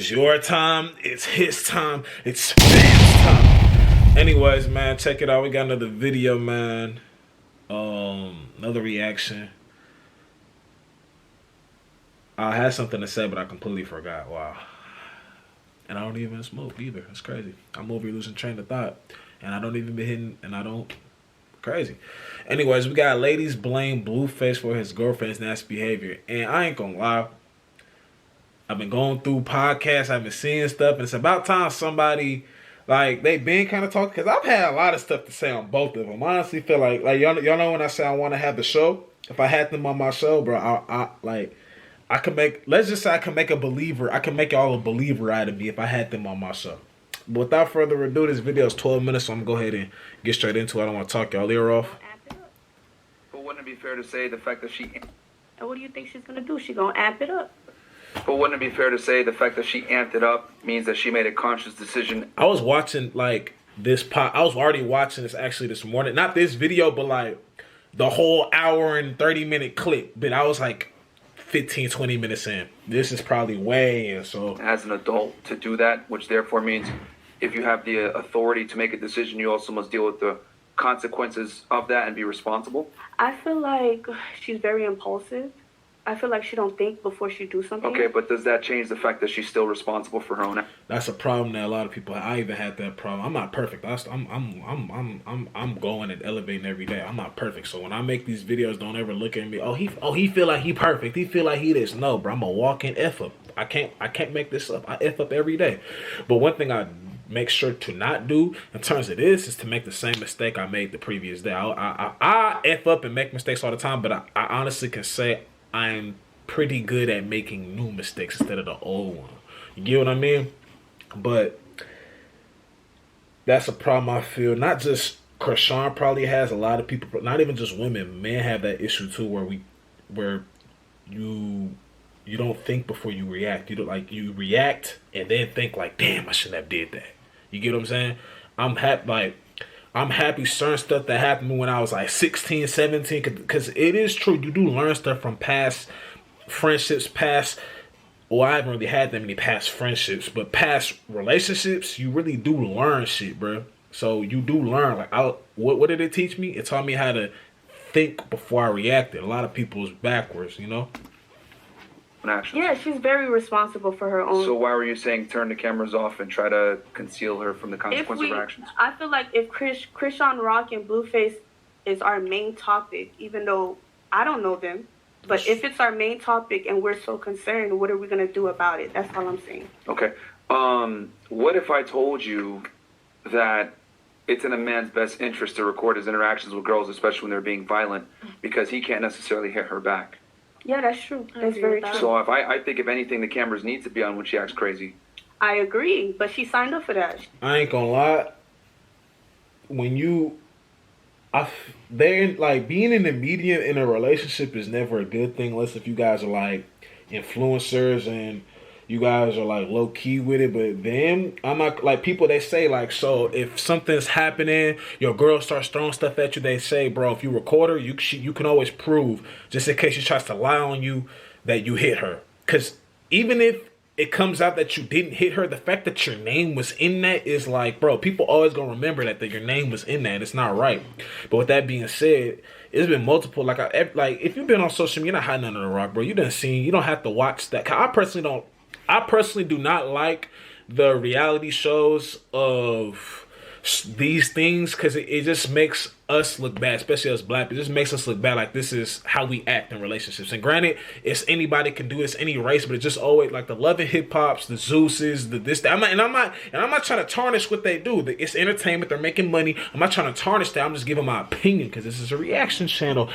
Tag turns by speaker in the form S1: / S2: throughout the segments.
S1: It's your time. It's his time. It's Bam's time. Anyways, man, check it out. We got another video, man. Another reaction. I had something to say, but I completely forgot. Wow. And I don't even smoke either. It's crazy. I'm over here losing train of thought. And I don't even be hitting, and I don't. Crazy. Anyways, we got ladies blame Blueface for his girlfriend's nasty behavior. And I ain't gonna lie. I've been going through podcasts. I've been seeing stuff. And it's about time somebody, like, they been kind of talking. Because I've had a lot of stuff to say on both of them. I honestly feel like y'all know when I say I want to have the show. If I had them on my show, bro, I could make, let's just say I can make a believer. I can make y'all a believer out of me if I had them on my show. But without further ado, this video is 12 minutes, so I'm going to go ahead and get straight into it. I don't want to talk y'all ear off.
S2: But wouldn't it be fair to say the fact that she...
S3: And what do you think she's going to do? She's going to amp it up.
S2: But wouldn't it be fair to say the fact that she amped it up means that she made a conscious decision?
S1: I was watching, like, I was already watching this actually this morning. Not this video, but, like, the whole hour and 30-minute clip. But I was, like, 15, 20 minutes in. This is probably way in, so...
S2: As an adult to do that, which therefore means if you have the authority to make a decision, you also must deal with the consequences of that and be responsible.
S3: I feel like she's very impulsive. I feel like she don't think before she do something.
S2: Okay, but does that change the fact that she's still responsible for her own?
S1: That's a problem that a lot of people. I even had that problem. I'm not perfect. I'm going and elevating every day. I'm not perfect. So when I make these videos, don't ever look at me. Oh, he feel like he perfect. He feel like he this. No, bro. I'm a walking F up. I can't make this up. I F up every day. But one thing I make sure to not do in terms of this is to make the same mistake I made the previous day. I F up and make mistakes all the time, but I honestly can say I'm pretty good at making new mistakes instead of the old one. You get what I mean? But that's a problem I feel. Not just Chrisean probably has, a lot of people, not even just women, men have that issue too, where you don't think before you react. You react and then think like, damn, I shouldn't have did that. You get what I'm saying? I'm happy certain stuff that happened to me when I was like 16, 17, because it is true. You do learn stuff from past friendships, well, I haven't really had that many past friendships, but past relationships, you really do learn shit, bro. So you do learn. Like, what did it teach me? It taught me how to think before I reacted. A lot of people is backwards, you know?
S2: Actions.
S3: Yeah, she's very responsible for her own.
S2: So why were you saying turn the cameras off and try to conceal her from the consequence of her actions?
S3: I feel like if Chrisean Rock and Blueface is our main topic, even though I don't know them, but if it's our main topic and we're so concerned, what are we going to do about it? That's all I'm saying.
S2: Okay. What if I told you that it's in a man's best interest to record his interactions with girls, especially when they're being violent, because he can't necessarily hit her back?
S3: Yeah, that's true. That's very true.
S2: So I think if anything, the cameras need to be on when she acts crazy.
S3: I agree, but she signed up for that.
S1: I ain't gonna lie. When they're like, being in the media in a relationship is never a good thing, unless if you guys are like influencers and you guys are like low key with it. But then I'm not like people. They say like, so if something's happening, your girl starts throwing stuff at you. They say, bro, if you record her, you can always prove, just in case she tries to lie on you, that you hit her. Because even if it comes out that you didn't hit her, the fact that your name was in that is like, bro, people always gonna remember that your name was in that. It's not right. But with that being said, it's been multiple. Like if you've been on social media, you're not hiding under the rock, bro. You done seen. You don't have to watch that. I personally do not like the reality shows of these things, because it just makes us look bad, especially us black people. It just makes us look bad, like this is how we act in relationships. And granted, it's anybody can do this, any race, but it's just always like the Love and Hip Hops, the Zeus's, the this, that. I'm not trying to tarnish what they do. It's entertainment. They're making money. I'm not trying to tarnish that. I'm just giving my opinion, because this is a reaction channel.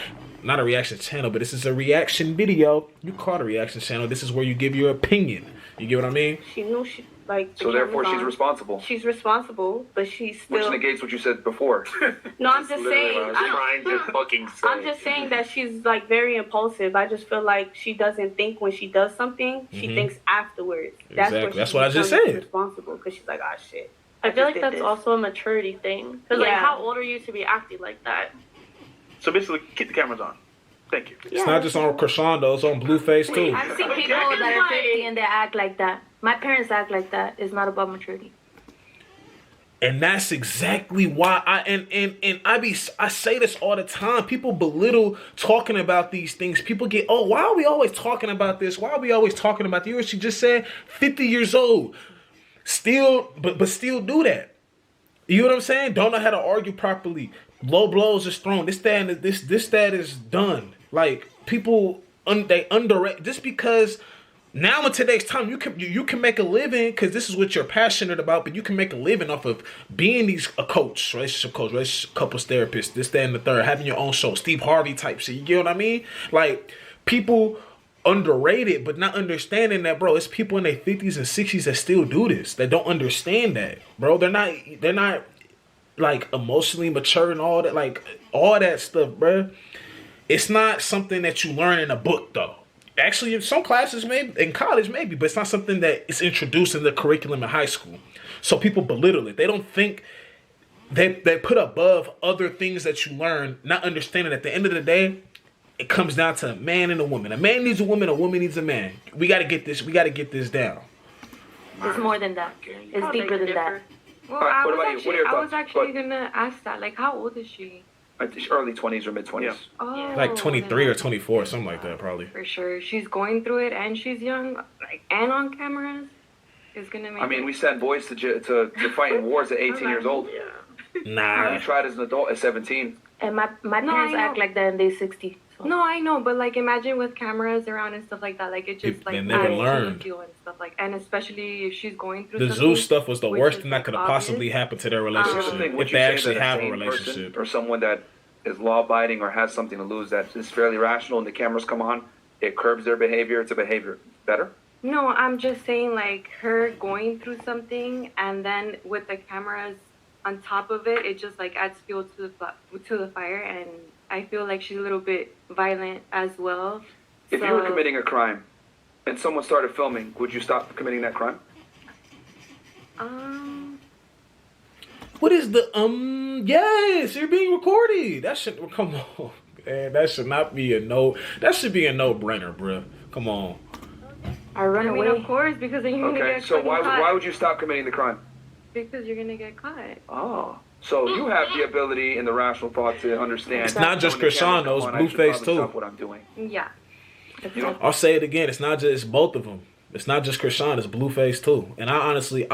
S1: Not a reaction channel, but this is a reaction video. You call it a reaction channel. This is where you give your opinion. You get what I mean?
S3: She knew she like.
S2: So therefore, she's responsible.
S3: She's responsible, but she's still.
S2: Which negates what you said before.
S3: No, I'm just saying. I'm just saying that she's like very impulsive. I just feel like she doesn't think when she does something. She thinks afterwards.
S1: Exactly. That's what I just said.
S3: Responsible, because she's like, ah, shit.
S4: I feel like that's also a maturity thing. Because like, how old are you to be acting like that?
S5: So basically, keep the cameras on. Thank you.
S1: It's not just on Chrisean though, it's on Blueface too.
S6: I've seen people that are 50 and they act like that.
S4: My parents act like that. It's not about maturity.
S1: And that's exactly why I say this all the time. People belittle talking about these things. People get, oh, why are we always talking about this? Why are we always talking about this? You know what she just said? 50 years old. Still, but still do that. You know what I'm saying? Don't know how to argue properly. Low blows is thrown. This, that, and this, that is done. Like, people, they underrate, just because now in today's time, you can make a living because this is what you're passionate about, but you can make a living off of being a coach, relationship couples therapist, this, that, and the third, having your own show, Steve Harvey type shit. You get what I mean? Like, people underrate it, but not understanding that, bro, it's people in their 50s and 60s that still do this, that don't understand that, bro. They're not like emotionally mature and all that, like all that stuff, bro. It's not something that you learn in a book, though. Actually, in some classes, maybe in college, maybe, but it's not something that is introduced in the curriculum in high school. So people belittle it. They don't think they put above other things that you learn, not understanding at the end of the day, it comes down to a man and a woman. A man needs a woman needs a man. We got to get this down.
S4: It's more than that. It's deeper than that.
S6: Well,
S2: All right,
S6: I
S2: what about you? What are your
S6: I was
S2: thoughts?
S6: actually gonna ask that. Like, how old is she?
S2: I think early 20s or mid 20s.
S5: Yeah.
S6: Oh,
S1: Like 23
S6: then
S1: or 24, something like that, probably.
S6: for sure. She's going through it, and she's young, like, and on cameras. Is gonna make.
S2: I mean, we send boys to fight in wars at 18 years old.
S1: Nah.
S2: You tried as an adult at 17.
S4: And my parents
S6: I
S4: act
S6: know.
S4: like that and they 60. So.
S6: No, I know, but like, imagine with cameras around and stuff like that. Like, it just
S1: They
S6: like
S1: never
S6: adds to the
S1: learned.
S6: feel and stuff like, and especially if she's going through
S1: The
S6: something,
S1: Zeus stuff was the
S6: which
S1: worst
S6: is,
S1: thing that
S6: like,
S1: could have
S6: obvious.
S1: possibly happened to their
S2: Here's the
S1: relationship
S2: thing, would
S1: if
S2: you
S1: they
S2: say
S1: actually
S2: that
S1: have a
S2: sane
S1: relationship.
S2: person or someone that is law-abiding or has something to lose that is fairly rational and the cameras come on, it curbs their behavior, it's a behavior better?
S6: No, I'm just saying, like, her going through something, and then with the cameras on top of it, it just like adds fuel to the fire, and I feel like she's a little bit violent as well.
S2: If you were committing a crime and someone started filming, would you stop committing that crime?
S1: What is the yes, you're being recorded. That should come on. Man, that should not be a no. That should be a no-brainer, bro. Come on.
S4: I run
S6: I mean,
S4: away.
S6: of course, because then you're gonna
S2: Okay,
S6: get
S2: so
S6: fucking
S2: why
S6: caught.
S2: would you stop committing the crime?
S6: Because you're gonna get caught.
S2: Oh, so you have the ability and the rational thought to understand.
S1: It's not just
S2: when the cameras
S1: Chrisean, though,
S2: come
S1: it's
S2: on, I should
S1: Blueface,
S2: probably
S1: too.
S2: Stop what I'm doing.
S6: Yeah.
S2: You know,
S1: I'll say it again. It's not just it's both of them. It's not just Chrisean. It's Blueface too. And I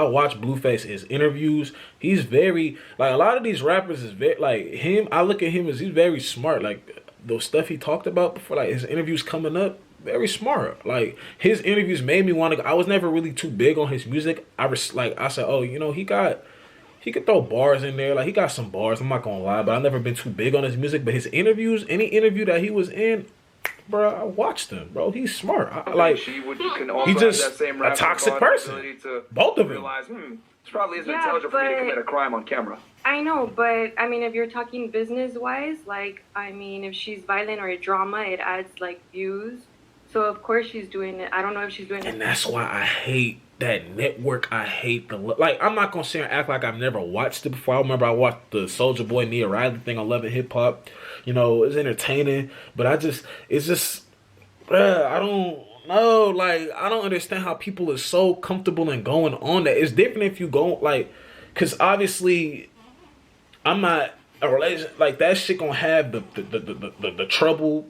S1: watch Blueface his interviews. He's very like a lot of these rappers is very like him. I look at him as he's very smart. Like the stuff he talked about before, like his interviews coming up, very smart. Like his interviews made me want to. I was never really too big on his music. I said, oh, you know, he could throw bars in there. Like he got some bars. I'm not gonna lie, but I've never been too big on his music. But his interviews, any interview that he was in, bro, I watched him, bro. He's smart. He's just
S2: that same
S1: a toxic person.
S2: To
S1: both of them.
S2: realize, this probably isn't
S6: Yeah,
S2: intelligent for me to
S6: but-
S2: commit a crime on camera.
S6: I know, but I mean, if you're talking business-wise, like, I mean, if she's violent or drama, it adds like views. So of course she's doing it. I don't know if she's doing it.
S1: And that's why I hate that network. I hate I'm not gonna sit and act like I've never watched it before. I remember I watched the Soulja Boy Nia Riley thing on Love and Hip Hop. You know, it's entertaining, but I don't know. Like I don't understand how people are so comfortable in going on that. It's different if you go like, cause obviously I'm not a relation like that shit gonna have the trouble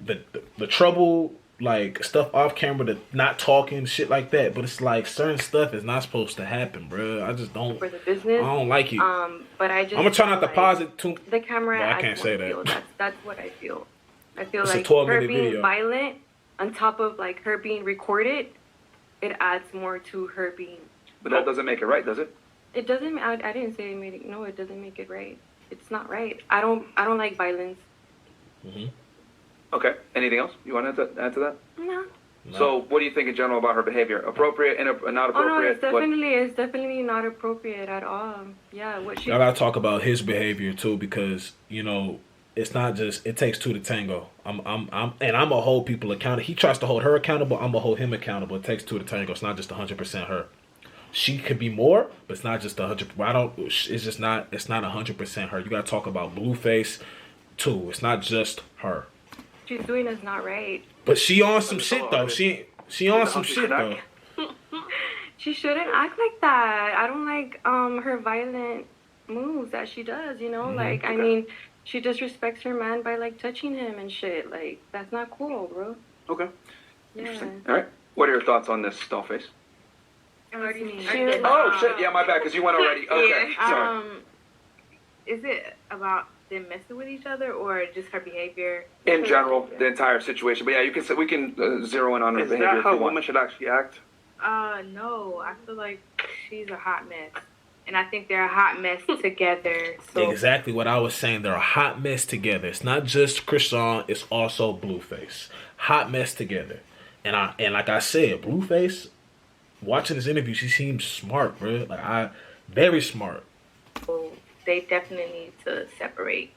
S1: the trouble like stuff off camera, the not talking shit like that. But it's like certain stuff is not supposed to happen, bro. I just don't.
S6: For the business.
S1: I don't like it.
S6: But I just.
S1: I'm gonna try not to
S6: like,
S1: pause it too.
S6: The camera.
S1: Well, I
S6: adds
S1: can't
S6: more
S1: say that.
S6: feel. That's what I feel. I feel
S1: It's a
S6: like
S1: 12-minute
S6: her being
S1: video.
S6: violent, on top of like her being recorded, it adds more to her being.
S2: But that doesn't make it right, does it?
S6: It doesn't. I didn't say it made it. No, it doesn't make it right. It's not right. I don't like violence.
S1: Mm-hmm.
S2: Okay. Anything else you want to add to that?
S6: No.
S2: So, what do you think in general about her behavior? Appropriate and not
S6: Oh no,
S2: appropriate?
S6: it's definitely not appropriate at all. Yeah, what she.
S1: I gotta talk about his behavior too, because you know it's not just it takes two to tango. I'm gonna hold people accountable. He tries to hold her accountable. I'm gonna hold him accountable. It takes two to tango. It's not just 100% her. She could be more, but it's not just 100. It's just not. It's not 100% her. You gotta talk about Blueface too. It's not just her.
S6: She's doing is not right.
S1: But she on some shit though. She on some shit though.
S6: she shouldn't act like that. I don't like her violent moves that she does, you know? Like, I mean, she disrespects her man by, like, touching him and shit. Like, that's not cool, bro.
S5: Okay.
S6: Yeah.
S2: Interesting. All right. What are your thoughts on this, Dollface?
S6: What do you mean?
S2: Oh, shit. Yeah, my bad, because you went already. Okay. Sorry.
S7: Is it about them messing with each other or just her behavior?
S2: In general, the entire situation. But yeah, you can we can zero in on her
S5: Is
S2: behavior
S5: that
S2: if
S5: how
S2: you want.
S5: women should actually act?
S7: No. I feel like she's a hot mess. And I think they're a hot mess together. So
S1: Exactly what I was saying. They're a hot mess together. It's not just Chrisean, it's also Blueface. Hot mess together. And like I said, Blueface, watching this interview, she seems smart, bro. Very smart.
S7: they definitely need to separate.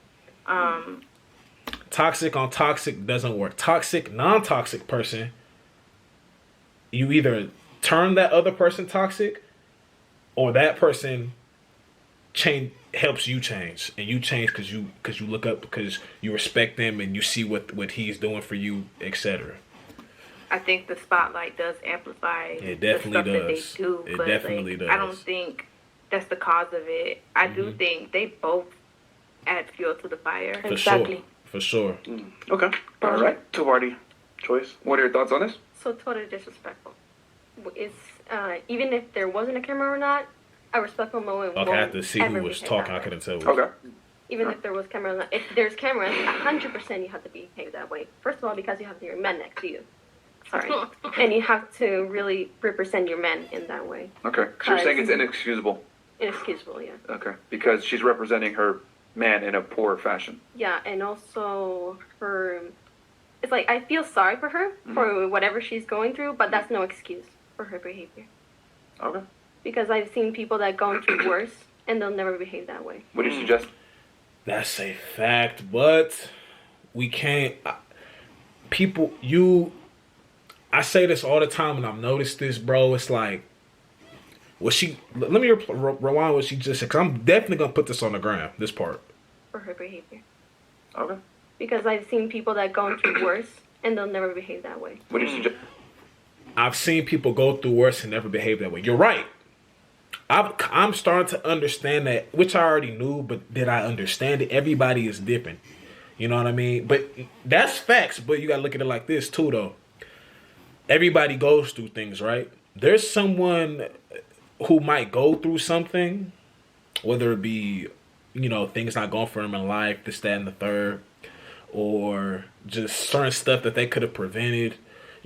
S1: Toxic on toxic doesn't work. Toxic, non-toxic person, you either turn that other person toxic or that person helps you change, and you change because you look up, because you respect them and you see what he's doing for you, etc.
S7: I think the spotlight does amplify
S1: It definitely
S7: the
S1: does.
S7: stuff that they do.
S1: It
S7: But
S1: definitely
S7: I
S1: does.
S7: don't think that's the cause of it. I do think they both add fuel to the fire.
S1: For sure. For sure.
S5: Okay. All right. Two-party choice.
S2: What are your thoughts on this?
S4: So totally disrespectful. It's even if there wasn't a camera or not, a respectful moment.
S1: Okay, I have to see who was talking. I couldn't tell.
S2: Okay.
S4: Even if there was camera, or not. If there's cameras, 100% you have to behave that way. First of all, because you have your men next to you. Sorry, and you have to really represent your men in that way.
S2: Okay. So you're saying it's inexcusable.
S4: Inexcusable, yeah.
S2: Okay. Because she's representing her man in a poor fashion.
S4: Yeah, and also it's like I feel sorry for her for whatever she's going through, but that's no excuse for her behavior.
S2: Okay.
S4: Because I've seen people that gone through worse and they'll never behave that way.
S2: What do you suggest?
S1: That's a fact, but we can't. I say this all the time, and I've noticed this, bro. It's like, let me rewind what she just said, because I'm definitely going to put this on the gram, this part.
S4: For her behavior.
S2: Okay.
S4: Because I've seen people that gone through worse and they'll never behave that way.
S2: What do you suggest?
S1: I've seen people go through worse and never behave that way. You're right. I'm starting to understand that, which I already knew, but did I understand it? Everybody is different. You know what I mean? But that's facts, but you got to look at it like this too, though. Everybody goes through things, right? There's someone who might go through something, whether it be, things not going for them in life, this, that, and the third, or just certain stuff that they could have prevented,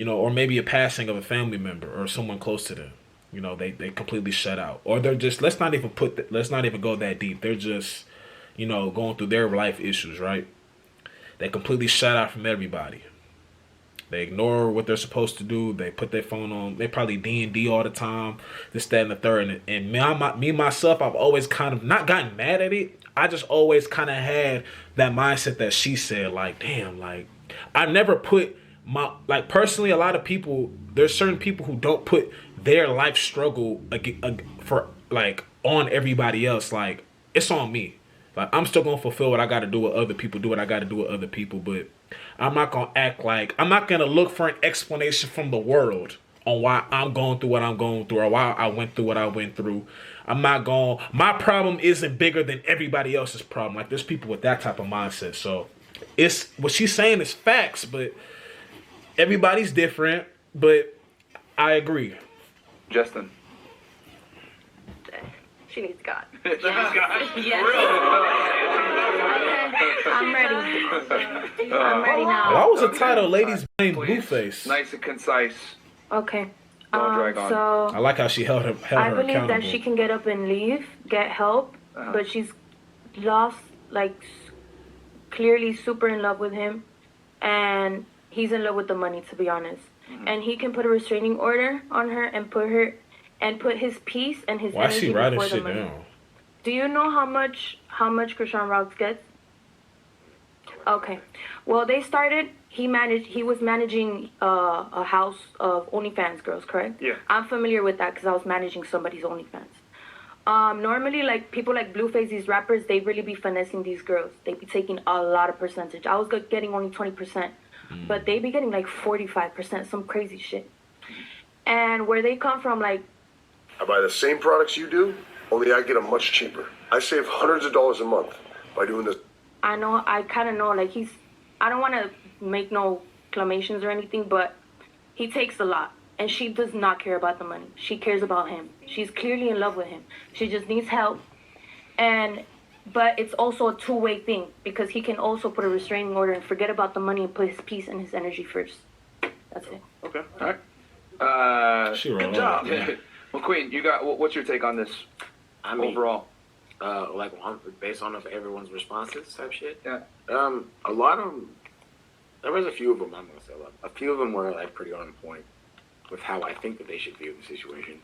S1: or maybe a passing of a family member or someone close to them. They completely shut out, or they're just, let's not even go that deep. They're just, going through their life issues, right? They completely shut out from everybody. They ignore what they're supposed to do. They put their phone on. They probably D&D all the time. This, that, and the third. And me myself, I've always kind of not gotten mad at it. I just always kind of had that mindset that she said, like, damn, like, I never put personally, a lot of people, there's certain people who don't put their life struggle on everybody else. Like, it's on me. Like, I'm still going to fulfill what I got to do with other people, do what I got to do with other people, but I'm not going to act like, I'm not going to look for an explanation from the world on why I'm going through what I'm going through or why I went through what I went through. My problem isn't bigger than everybody else's problem. Like, there's people with that type of mindset. So, what she's saying is facts, but everybody's different, but I agree.
S2: Justin.
S4: She needs God.
S7: I'm ready. I'm ready now.
S1: That was a title, Ladies Blame Blueface.
S2: Nice and concise.
S7: Okay.
S2: Don't drag on.
S7: So
S1: I like how she held her
S7: I believe
S1: accountable.
S7: that she can get up and leave, get help, but she's lost, clearly super in love with him, and he's in love with the money, to be honest. And he can put a restraining order on her and put his peace and his
S1: Why is
S7: energy
S1: she writing
S7: before the
S1: shit
S7: money.
S1: down?
S7: Do you know how much Chrisean Rocks gets? Okay. Well, he was managing a house of OnlyFans girls, correct?
S5: Yeah.
S7: I'm familiar with that because I was managing somebody's OnlyFans. Normally, people like Blueface, these rappers, they really be finessing these girls. They be taking a lot of percentage. I was getting only 20%, but they be getting 45%, some crazy shit. And where they come from,
S8: I buy the same products you do, only I get them much cheaper. I save hundreds of dollars a month by doing this.
S7: I kind of know, like, I don't want to make no clamations or anything, but he takes a lot. And she does not care about the money. She cares about him. She's clearly in love with him. She just needs help. But it's also a two-way thing, because he can also put a restraining order and forget about the money and put his peace and his energy first. That's it.
S5: Okay. All right.
S2: Good job. Well, Queen, you got what's your take on this?
S9: I mean,
S2: overall,
S9: based on everyone's responses type shit.
S2: Yeah.
S9: A lot of them. There was a few of them. I'm gonna say a few of them were like pretty on point with how I think that they should view the situation.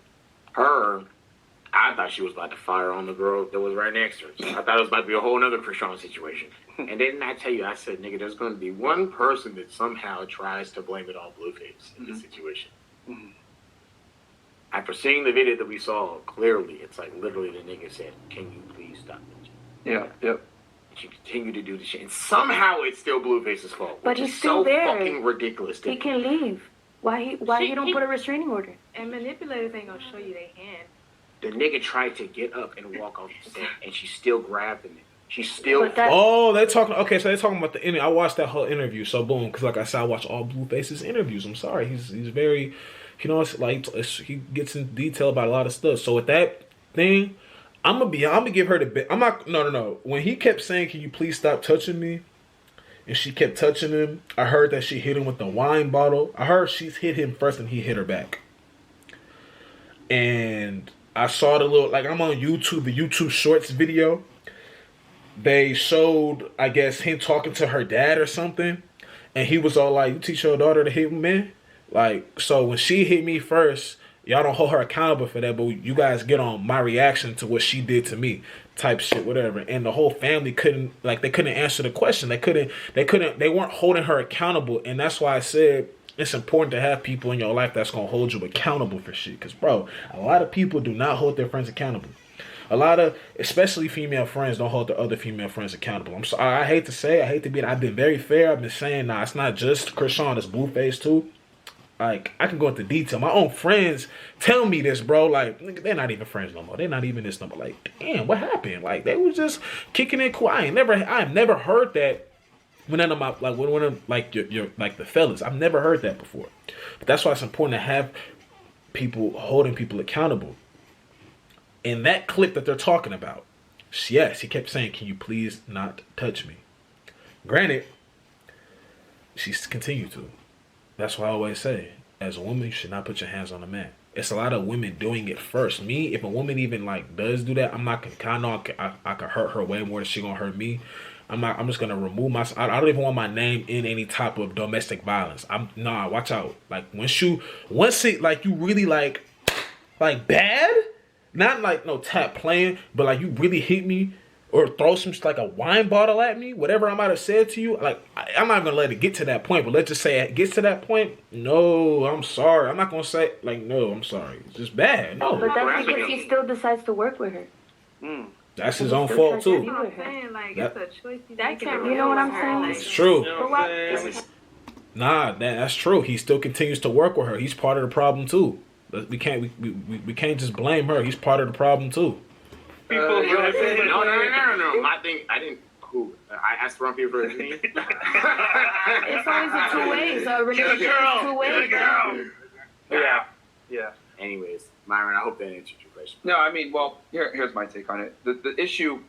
S9: I thought she was about to fire on the girl that was right next to her. So I thought it was about to be a whole other Chrisean situation. And then I tell you, I said, nigga, there's going to be one person that somehow tries to blame it on Blueface in this situation.
S5: Mm-hmm.
S9: After seeing the video that we saw, clearly, it's like literally the nigga said, can you please stop it?
S2: Yeah, yep.
S9: She continued to do the shit. And somehow it's still Blueface's fault.
S7: But
S9: which
S7: he's
S9: is
S7: still
S9: so
S7: there.
S9: fucking ridiculous.
S7: He can leave. Why he don't put a restraining order?
S6: And manipulators ain't gonna show you their hand.
S9: The nigga tried to get up and walk off the set, and she still grabbed him. She still.
S1: Oh, they're talking. Okay, so they're talking about the interview. I watched that whole interview. So boom, because like I said, I watch all Blueface's interviews. I'm sorry, he's very, it's like he gets in detail about a lot of stuff. So with that thing, I'm gonna give her the bit. I'm not. No. When he kept saying, "Can you please stop touching me?" and she kept touching him, I heard that she hit him with the wine bottle. I heard she's hit him first and he hit her back. And I saw the little, like I'm on YouTube, the YouTube Shorts video. They showed, I guess, him talking to her dad or something. And he was all like, you teach your daughter to hit men? Like, so when she hit me first, y'all don't hold her accountable for that, but you guys get on my reaction to what she did to me, type shit, whatever. And the whole family couldn't answer the question. They weren't holding her accountable. And that's why I said it's important to have people in your life that's going to hold you accountable for shit. Because, bro, a lot of people do not hold their friends accountable. A lot of, especially female friends, don't hold their other female friends accountable. I'm sorry, I hate to say it, I hate to be it. I've been very fair. I've been saying, nah, it's not just Chrisean, it's Blueface too. Like, I can go into detail. My own friends tell me this, bro. Like, they're not even friends no more. They're not even this no more. Like, damn, what happened? Like, they was just kicking it cool. I've never heard that when none of my, like, when one of, like, your like, the fellas. I've never heard that before. But that's why it's important to have people holding people accountable. In that clip that they're talking about, yes, he kept saying, can you please not touch me? Granted, she's continued to. That's why I always say, as a woman, you should not put your hands on a man. It's a lot of women doing it first. Me, if a woman even like does do that, I'm not gonna. I know I could hurt her way more than she gonna hurt me. I'm just gonna remove myself. I don't even want my name in any type of domestic violence. Watch out. Like once it like you really like bad, not like no tap playing, but like you really hit me. Or throw some like a wine bottle at me, whatever I might have said to you. Like I'm not gonna let it get to that point, but let's just say it gets to that point. No, I'm sorry. I'm not gonna say like no. I'm sorry. It's just bad. No.
S7: But that's because he still decides to work with her.
S1: That's his own fault too.
S6: I'm saying like it's a choice.
S7: You know what I'm saying?
S1: It's true. That's true. He still continues to work with her. He's part of the problem too. We can't just blame her. He's part of the problem too.
S9: No. My thing, I didn't. Who? I asked the wrong people for a opinion.
S7: It's always a two-way. So a relationship is two-way.
S5: Yeah.
S9: Anyways, Myron, I hope that answered your question.
S2: No, I mean, well, here's my take on it. The issue,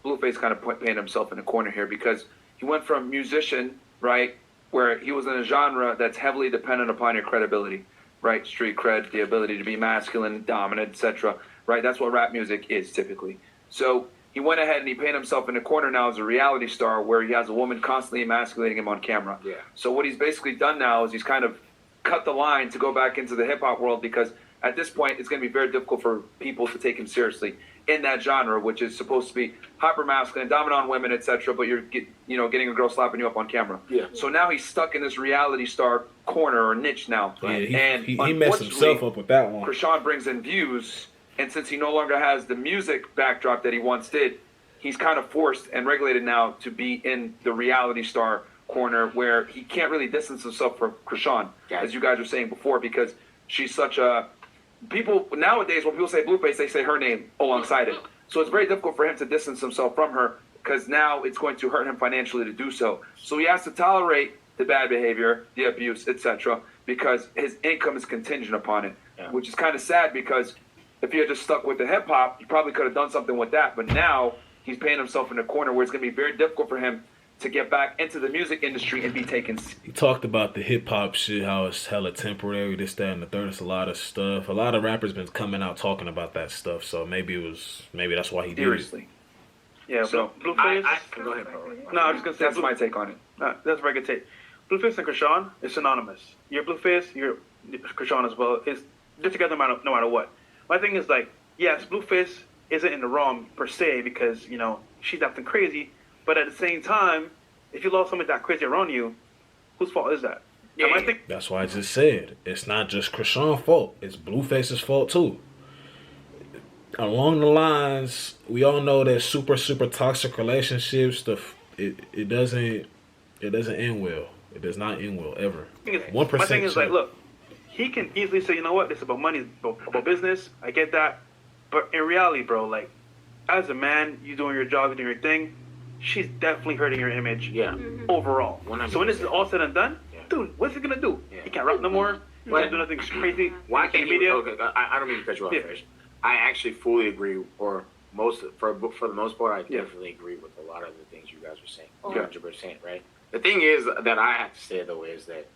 S2: Blueface kind of painted himself in a corner here because he went from musician, right, where he was in a genre that's heavily dependent upon your credibility, right, street cred, the ability to be masculine, dominant, etc. Right, that's what rap music is typically. So he went ahead and he painted himself in a corner now as a reality star where he has a woman constantly emasculating him on camera. Yeah. So what he's basically done now is he's kind of cut the line to go back into the hip-hop world because at this point it's going to be very difficult for people to take him seriously in that genre, which is supposed to be hyper-masculine, dominant on women, etc., but you're getting a girl slapping you up on camera. Yeah. So now he's stuck in this reality star corner or niche now.
S1: Yeah,
S2: and
S1: he messed himself up with that one.
S2: Chrisean brings in views. And since he no longer has the music backdrop that he once did, he's kind of forced and regulated now to be in the reality star corner where he can't really distance himself from Chrisean, as you guys were saying before, because she's such a people nowadays when people say Blueface, they say her name alongside it. So it's very difficult for him to distance himself from her because now it's going to hurt him financially to do so. So he has to tolerate the bad behavior, the abuse, etc., because his income is contingent upon it, which is kind of sad because if he had just stuck with the hip hop, he probably could have done something with that. But now he's paying himself in a corner where it's going to be very difficult for him to get back into the music industry and be taken.
S1: He talked about the hip hop shit, how it's hella temporary, this, that, and the third. It's a lot of stuff. A lot of rappers been coming out talking about that stuff. So maybe that's why he did it.
S5: Yeah,
S2: So,
S5: Blueface.
S9: Go ahead, bro.
S5: No, I was just gonna say
S2: That's my take on it.
S5: That's a very good take. Blueface and Chrisean is synonymous. You're Blueface, you're Chrisean as well. It's they're together no matter what. My thing is like, yes, Blueface isn't in the wrong per se because she's acting crazy, but at the same time, if you lost somebody that crazy around you, whose fault is that?
S9: Yeah.
S1: That's why I just said it's not just Chrisean's fault. It's Blueface's fault too. Along the lines, we all know that super toxic relationships stuff. It doesn't end well. It does not end well ever. 1%.
S5: My thing is like, look, he can easily say, you know what, it's about money, it's about business. I get that, but in reality, bro, like, as a man, you doing your job, you doing your thing. She's definitely hurting your image. Overall.
S9: 100%.
S5: So when this is all said and done, dude, what's he gonna do? He can't rap no more. He can't do nothing crazy.
S9: Why can't
S5: media?
S9: Okay, I don't mean to cut you off, Fish. I actually fully agree, or for the most part, I definitely agree with a lot of the things you guys were saying. 100%, right? The thing is that I have to say though is that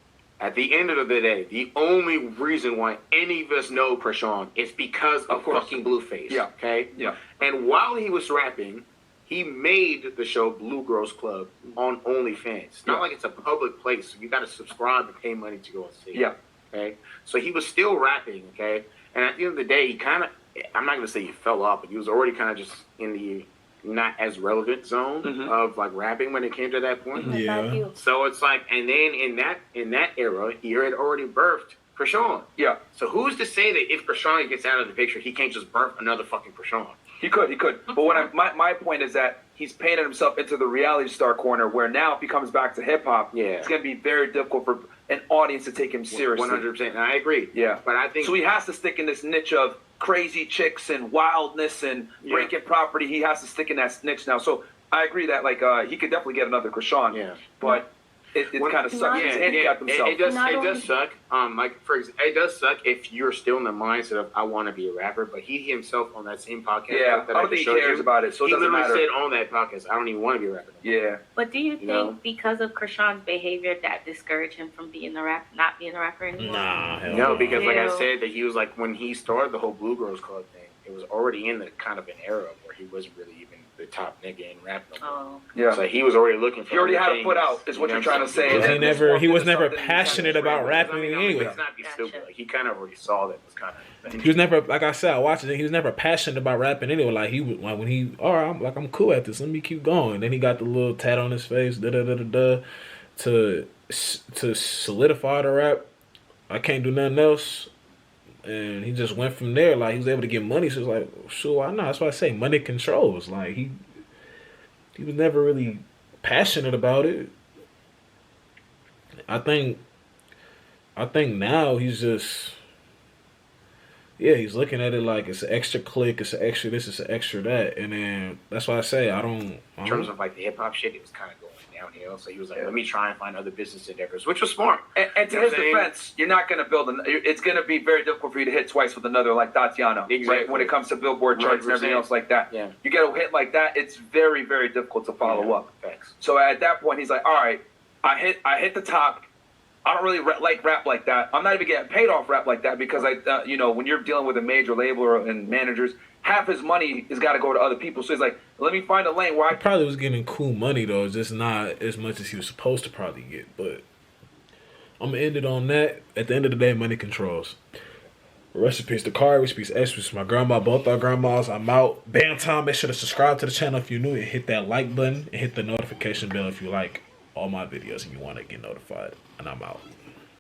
S9: at the end of the day, the only reason why any of us know Chrisean is because of fucking Blueface.
S2: Yeah.
S9: Okay.
S2: Yeah.
S9: And while he was rapping, he made the show Blue Girls Club on OnlyFans. It's not like it's a public place. So you got to subscribe and pay money to go and see it.
S2: Yeah.
S9: Okay. So he was still rapping. Okay. And at the end of the day, he kind of, I'm not going to say he fell off, but he was already kind of just in the not as relevant zone of like rapping when it came to that point.
S1: Yeah.
S9: So it's like, and then in that era, he had already birthed Chrisean.
S2: Yeah.
S9: So who's to say that if Chrisean gets out of the picture, he can't just birth another fucking Chrisean?
S2: He could. But my point is that he's painted himself into the reality star corner where now if he comes back to hip hop, it's going to be very difficult for an audience to take him seriously.
S9: 100%. And I agree.
S2: Yeah.
S9: But I think
S2: so he has to stick in this niche of crazy chicks and wildness and breaking property. He has to stick in that niche now. So I agree that like he could definitely get another Chrisean.
S9: Yeah.
S2: But it kind of sucks. He's handicapped himself.
S9: It does suck. Like for example, it does suck if you're still in the mindset of I want to be a rapper. But he himself on that same podcast,
S2: I don't think he cares about it. So it
S9: he
S2: doesn't
S9: literally
S2: matter.
S9: said on that podcast, I don't even want to be a rapper.
S2: Yeah.
S10: But do you think because of Chrisean's behavior that discouraged him from being not being a rapper anymore?
S1: Nah, hell
S9: no, because like I said, that he was like when he started the whole Blue Girls Club thing, it was already in the kind of an era where he wasn't really even the top nigga in rap no more.
S10: Oh.
S2: Yeah.
S9: So he was already looking for.
S2: He already had a foot out, is what you're trying to say.
S1: He was never passionate about rapping anyway.
S9: Let's not be stupid. Like, he kind of already saw that was kind of.
S1: He was never, like I said, I watched it. He was never passionate about rapping anyway. Like he was, like when he, all right, I'm cool at this. Let me keep going. Then he got the little tat on his face, to solidify the rap. I can't do nothing else. And he just went from there. Like he was able to get money. So it's like, sure, why not? That's why I say money controls. Like he was never really passionate about it. I think now he's just, he's looking at it like it's an extra click, it's an extra this, it's an extra that, and then that's why I say I don't.
S9: In terms of like the hip hop shit, it was kind of going downhill. So he was like, let me try and find other business endeavors, which was smart.
S2: And to his defense, you're not going to build it's going to be very difficult for you to hit twice with another like Tatiana, right? When it comes to Billboard charts and everything else like that.
S9: Yeah.
S2: You get a hit like that, it's very, very difficult to follow up.
S9: Thanks.
S2: So at that point, he's like, all right, I hit the top. I don't really like rap like that. I'm not even getting paid off rap like that because when you're dealing with a major label and managers, half his money has got to go to other people. So he's like, let me find a lane where I
S1: probably was getting cool money though, it's just not as much as he was supposed to probably get. But I'm gonna end it on that. At the end of the day, money controls. Rest in peace to Kari, rest in peace Rest in peace to my grandma, both our grandmas. I'm out. BamTime, make sure to subscribe to the channel if you're new and hit that like button and hit the notification bell if you like all my videos and you want to get notified. And I'm out.